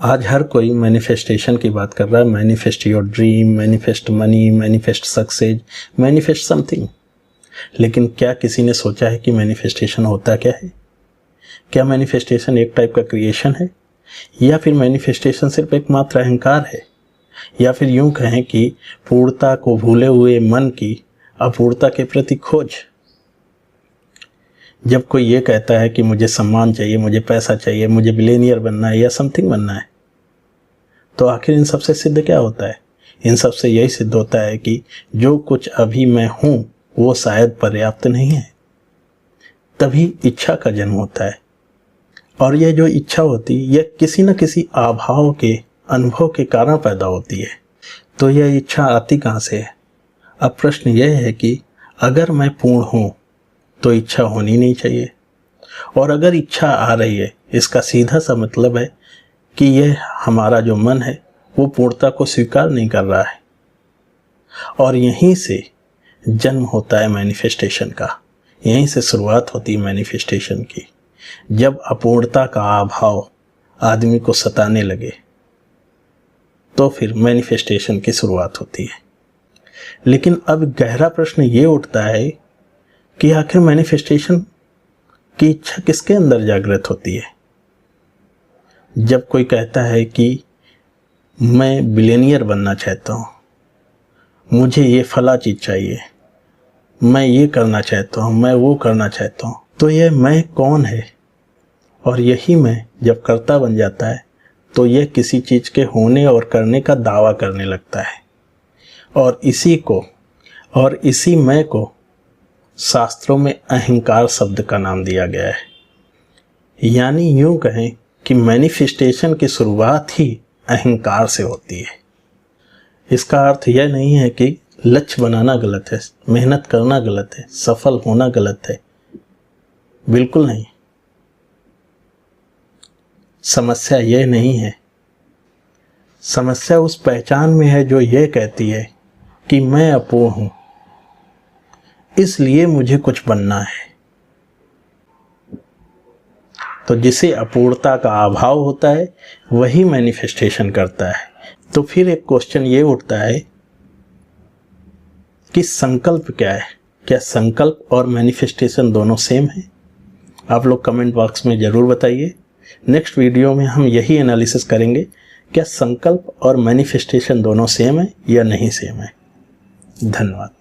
आज हर कोई मैनिफेस्टेशन की बात कर रहा है। Manifest your dream, manifest money, manifest success, manifest something. लेकिन क्या किसी ने सोचा है कि मैनिफेस्टेशन होता क्या है? क्या मैनिफेस्टेशन एक टाइप का क्रिएशन है, या फिर मैनिफेस्टेशन सिर्फ एक मात्र अहंकार है, या फिर यूं कहें कि पूर्णता को भूले हुए मन की अपूर्णता के प्रति खोज। जब कोई ये कहता है कि मुझे सम्मान चाहिए, मुझे पैसा चाहिए, मुझे बिलियनियर बनना है या समथिंग बनना है, तो आखिर इन सबसे सिद्ध क्या होता है? इन सबसे यही सिद्ध होता है कि जो कुछ अभी मैं हूं वो शायद पर्याप्त नहीं है। तभी इच्छा का जन्म होता है, और यह जो इच्छा होती है यह किसी न किसी अभाव के अनुभव के कारण पैदा होती है। तो यह इच्छा आती कहाँ से है? अब प्रश्न यह है कि अगर मैं पूर्ण हूं तो इच्छा होनी नहीं चाहिए, और अगर इच्छा आ रही है इसका सीधा सा मतलब है कि यह हमारा जो मन है वो पूर्णता को स्वीकार नहीं कर रहा है। और यहीं से जन्म होता है मैनिफेस्टेशन का, यहीं से शुरुआत होती है मैनिफेस्टेशन की। जब अपूर्णता का अभाव आदमी को सताने लगे तो फिर मैनिफेस्टेशन की शुरुआत होती है। लेकिन अब गहरा प्रश्न ये उठता है कि आखिर मैनिफेस्टेशन की इच्छा किसके अंदर जागृत होती है? जब कोई कहता है कि मैं बिलियनियर बनना चाहता हूँ, मुझे ये फला चीज़ चाहिए, मैं ये करना चाहता हूँ, मैं वो करना चाहता हूँ, तो यह मैं कौन है? और यही मैं जब कर्ता बन जाता है तो यह किसी चीज़ के होने और करने का दावा करने लगता है। और इसी मैं को शास्त्रों में अहंकार शब्द का नाम दिया गया है। यानी यूं कहें कि मैनिफेस्टेशन की शुरुआत ही अहंकार से होती है। इसका अर्थ यह नहीं है कि लक्ष्य बनाना गलत है, मेहनत करना गलत है, सफल होना गलत है, बिल्कुल नहीं। समस्या यह नहीं है। समस्या उस पहचान में है जो यह कहती है कि मैं अपूर्ण हूं, इसलिए मुझे कुछ बनना है। तो जिसे अपूर्णता का अभाव होता है वही मैनिफेस्टेशन करता है। तो फिर एक क्वेश्चन ये उठता है कि संकल्प क्या है? क्या संकल्प और मैनिफेस्टेशन दोनों सेम है? आप लोग कमेंट बॉक्स में ज़रूर बताइए। नेक्स्ट वीडियो में हम यही एनालिसिस करेंगे, क्या संकल्प और मैनिफेस्टेशन दोनों सेम है या नहीं सेम है। धन्यवाद।